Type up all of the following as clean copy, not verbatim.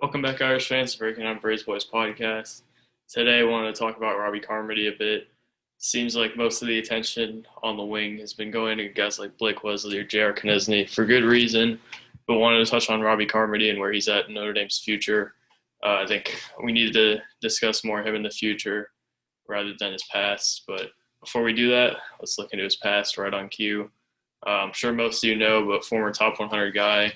Welcome back, Irish fans, to Breaking On Braves Boys podcast. Today, I wanted to talk about Robbie Carmody a bit. Seems like most of the attention on the wing has been going to guys like Blake Wesley or J.R. Knesny for good reason, but wanted to touch on Robbie Carmody and where he's at in Notre Dame's future. I think we need to discuss more him in the future rather than his past. But before we do that, let's look into his past right on cue. I'm sure most of you know, but former top 100 guy,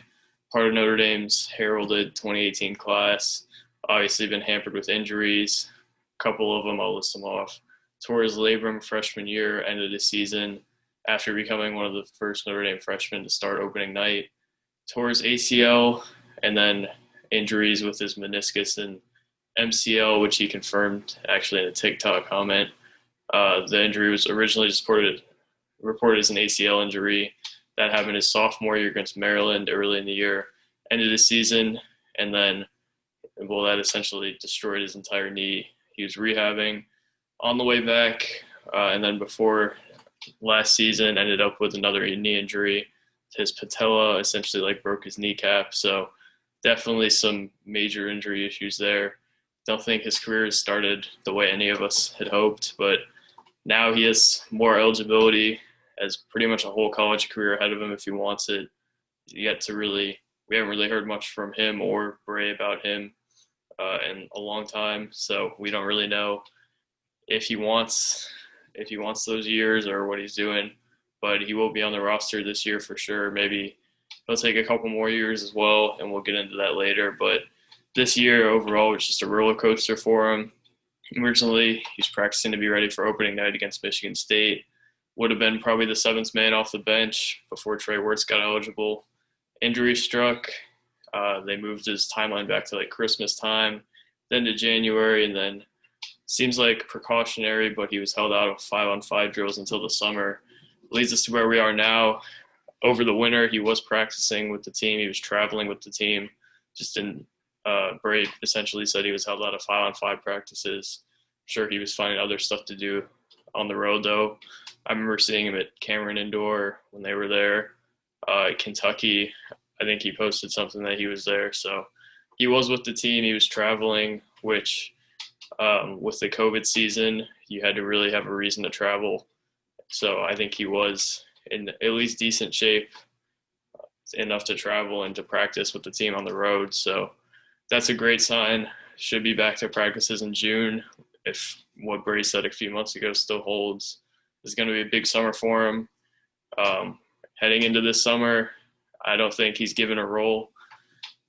part of Notre Dame's heralded 2018 class. Obviously been hampered with injuries. A couple of them, I'll list them off. Tore his labrum freshman year, ended the season after becoming one of the first Notre Dame freshmen to start opening night. Tore his ACL, and then injuries with his meniscus and MCL, which he confirmed actually in a TikTok comment. The injury was originally just reported as an ACL injury. That happened his sophomore year against Maryland early in the year, ended the season, and then, well, that essentially destroyed his entire knee. He was rehabbing on the way back, and then before last season, ended up with another knee injury. His patella essentially broke his kneecap, so definitely some major injury issues there. Don't think his career has started the way any of us had hoped, but now he has more eligibility, has pretty much a whole college career ahead of him if he wants it. We haven't really heard much from him or Bray about him in a long time, so we don't really know if he wants those years or what he's doing. But he will be on the roster this year for sure. Maybe he'll take a couple more years as well, and we'll get into that later. But this year overall was just a roller coaster for him. Originally, he's practicing to be ready for opening night against Michigan State. Would have been probably the seventh man off the bench before Trey Wirtz got eligible. Injury struck. They moved his timeline back to Christmas time, then to January, and then seems like precautionary, but he was held out of 5-on-5 drills until the summer. Leads us to where we are now. Over the winter, he was practicing with the team. He was traveling with the team. Just didn't. Bray essentially said he was held out of 5-on-5 practices. I'm sure he was finding other stuff to do on the road, though. I remember seeing him at Cameron Indoor when they were there. Kentucky, I think he posted something that he was there. So he was with the team. He was traveling, which with the COVID season, you had to really have a reason to travel. So I think he was in at least decent shape enough to travel and to practice with the team on the road. So that's a great sign. Should be back to practices in June if what Bray said a few months ago still holds. It's going to be a big summer for him. Heading into this summer, I don't think he's given a role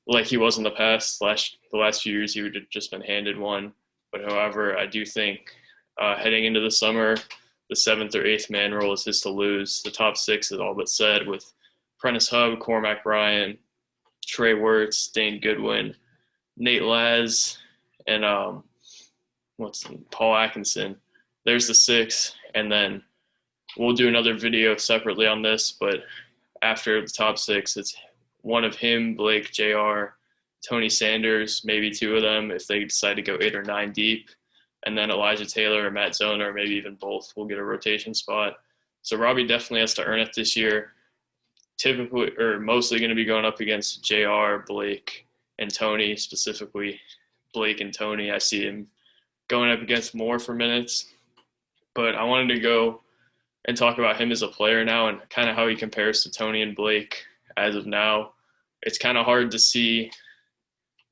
like he was in the past. The last few years, he would have just been handed one. But however, I do think heading into the summer, the seventh or eighth man role is his to lose. The top six is all but said with Prentice Hub, Cormac Ryan, Trey Wirtz, Dane Goodwin, Nate Laz, and Paul Atkinson. There's the six, and then we'll do another video separately on this, but after the top six, it's one of him, Blake, JR, Tony Sanders, maybe two of them if they decide to go 8 or 9 deep, and then Elijah Taylor or Matt Zona, or maybe even both, will get a rotation spot. So Robbie definitely has to earn it this year. Typically, or mostly going to be going up against JR, Blake, and Tony, specifically Blake and Tony. I see him going up against more for minutes. But I wanted to go and talk about him as a player now and kind of how he compares to Tony and Blake as of now. It's kind of hard to see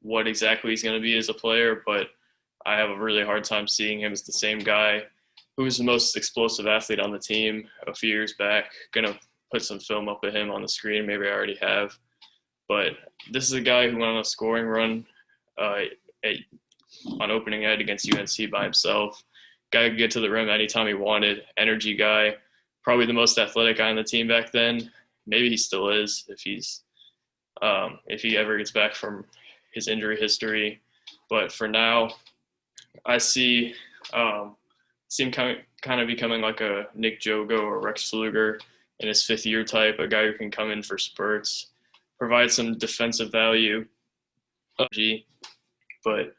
what exactly he's going to be as a player, but I have a really hard time seeing him as the same guy who was the most explosive athlete on the team a few years back. Going to put some film up of him on the screen. Maybe I already have. But this is a guy who went on a scoring run on opening night against UNC by himself. Guy who could get to the rim anytime he wanted. Energy guy. Probably the most athletic guy on the team back then. Maybe he still is if he ever gets back from his injury history. But for now, I see him kind of becoming like a Nick Jogo or Rex Pfluger in his fifth year type, a guy who can come in for spurts, provide some defensive value. But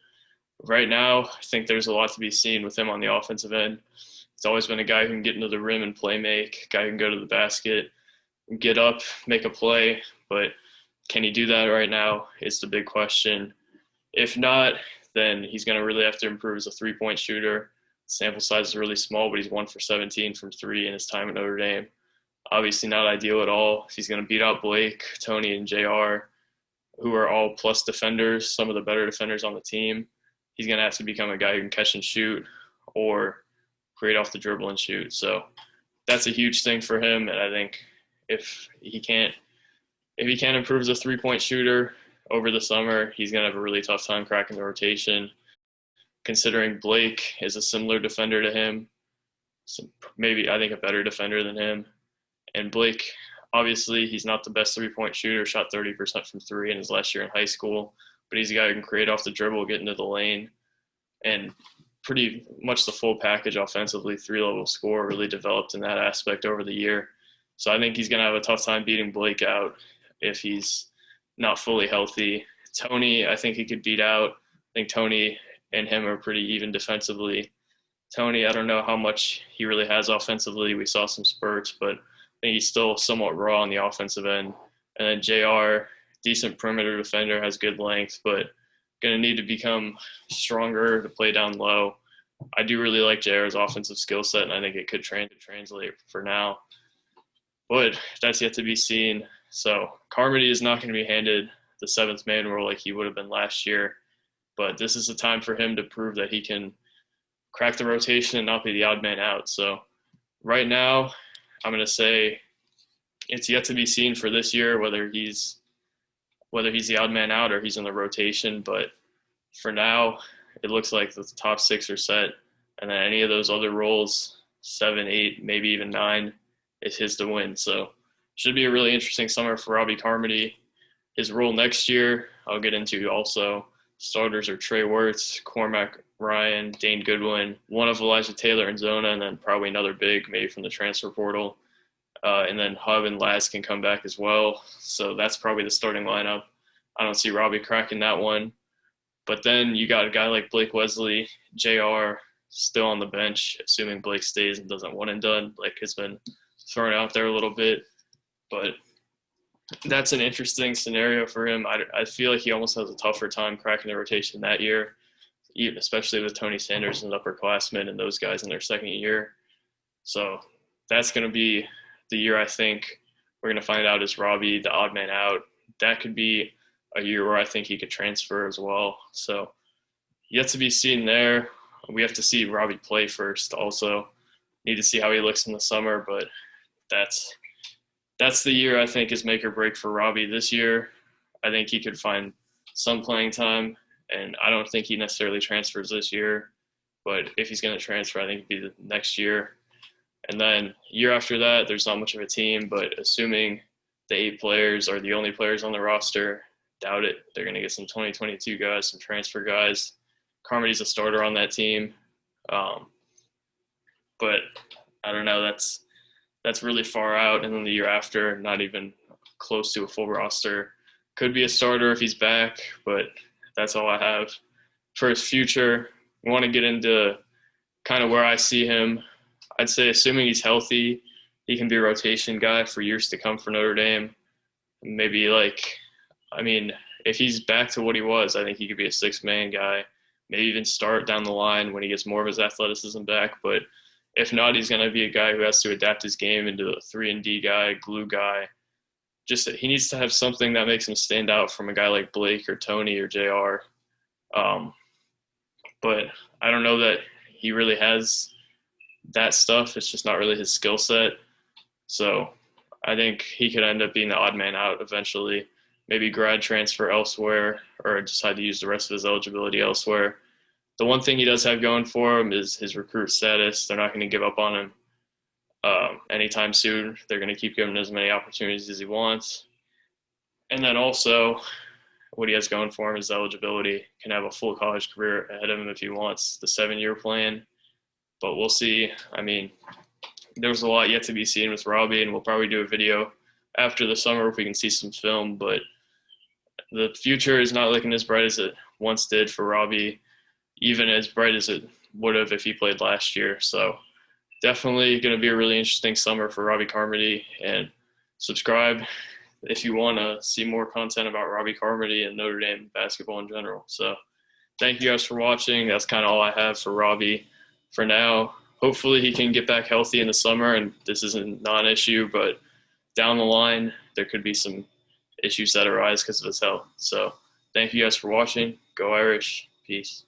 right now, I think there's a lot to be seen with him on the offensive end. He's always been a guy who can get into the rim and play make, a guy who can go to the basket, get up, make a play. But can he do that right now is the big question. If not, then he's going to really have to improve as a three-point shooter. Sample size is really small, but he's 1 for 17 from three in his time at Notre Dame. Obviously not ideal at all. If he's going to beat out Blake, Tony, and JR, who are all plus defenders, some of the better defenders on the team, he's going to have to become a guy who can catch and shoot or create off the dribble and shoot. So that's a huge thing for him. And I think if he can't improve as a three-point shooter over the summer, he's going to have a really tough time cracking the rotation. Considering Blake is a similar defender to him, so maybe I think a better defender than him. And Blake, obviously, he's not the best three-point shooter, shot 30% from three in his last year in high school, but he's a guy who can create off the dribble, get into the lane, and pretty much the full package offensively, three-level score, really developed in that aspect over the year. So I think he's going to have a tough time beating Blake out if he's not fully healthy. Tony, I think he could beat out. I think Tony and him are pretty even defensively. Tony, I don't know how much he really has offensively. We saw some spurts, but I think he's still somewhat raw on the offensive end. And then JR, decent perimeter defender, has good length, but going to need to become stronger to play down low. I do really like JR's offensive skill set, and I think it could translate for now. But that's yet to be seen. So Carmody is not going to be handed the seventh man role like he would have been last year. But this is a time for him to prove that he can crack the rotation and not be the odd man out. So right now, I'm going to say it's yet to be seen for this year whether he's the odd man out or he's in the rotation. But for now, it looks like the top six are set. And then any of those other roles, 7, 8, maybe even 9, is his to win. So should be a really interesting summer for Robbie Carmody. His role next year, I'll get into also. Starters are Trey Wirtz, Cormac Ryan, Dane Goodwin, one of Elijah Taylor and Zona, and then probably another big, maybe from the transfer portal. And then Hub and Laz can come back as well. So that's probably the starting lineup. I don't see Robbie cracking that one. But then you got a guy like Blake Wesley, JR, still on the bench, assuming Blake stays and doesn't one and done, like has been thrown out there a little bit. But that's an interesting scenario for him. I feel like he almost has a tougher time cracking the rotation that year, especially with Tony Sanders and upperclassmen and those guys in their second year. So that's going to be the year I think we're going to find out is Robbie the odd man out. That could be a year where I think he could transfer as well. So yet to be seen there. We have to see Robbie play first also. Need to see how he looks in the summer, but that's the year I think is make or break for Robbie this year. I think he could find some playing time, and I don't think he necessarily transfers this year. But if he's going to transfer, I think it'd be the next year. And then year after that, there's not much of a team, but assuming the 8 players are the only players on the roster, doubt it. They're going to get some 2022 guys, some transfer guys. Carmody's a starter on that team. But I don't know, that's really far out. And then the year after, not even close to a full roster. Could be a starter if he's back, but that's all I have. For his future, I want to get into kind of where I see him. I'd say assuming he's healthy, he can be a rotation guy for years to come for Notre Dame. Maybe if he's back to what he was, I think he could be a 6-man guy, maybe even start down the line when he gets more of his athleticism back. But if not, he's going to be a guy who has to adapt his game into a 3-and-D guy, glue guy. Just he needs to have something that makes him stand out from a guy like Blake or Tony or JR. But I don't know that he really has that stuff. It's just not really his skill set. So I think he could end up being the odd man out eventually. Maybe grad transfer elsewhere or decide to use the rest of his eligibility elsewhere. The one thing he does have going for him is his recruit status. They're not going to give up on him anytime soon. They're going to keep giving him as many opportunities as he wants. And then also what he has going for him is eligibility. Can have a full college career ahead of him if he wants the 7-year plan. But we'll see. I mean, there's a lot yet to be seen with Robbie, and we'll probably do a video after the summer if we can see some film. But the future is not looking as bright as it once did for Robbie, even as bright as it would have if he played last year. So definitely going to be a really interesting summer for Robbie Carmody. And subscribe if you want to see more content about Robbie Carmody and Notre Dame basketball in general. So thank you guys for watching. That's kind of all I have for Robbie for now. Hopefully he can get back healthy in the summer, and this isn't non-issue, but down the line there could be some issues that arise because of his health. So thank you guys for watching. Go Irish. Peace.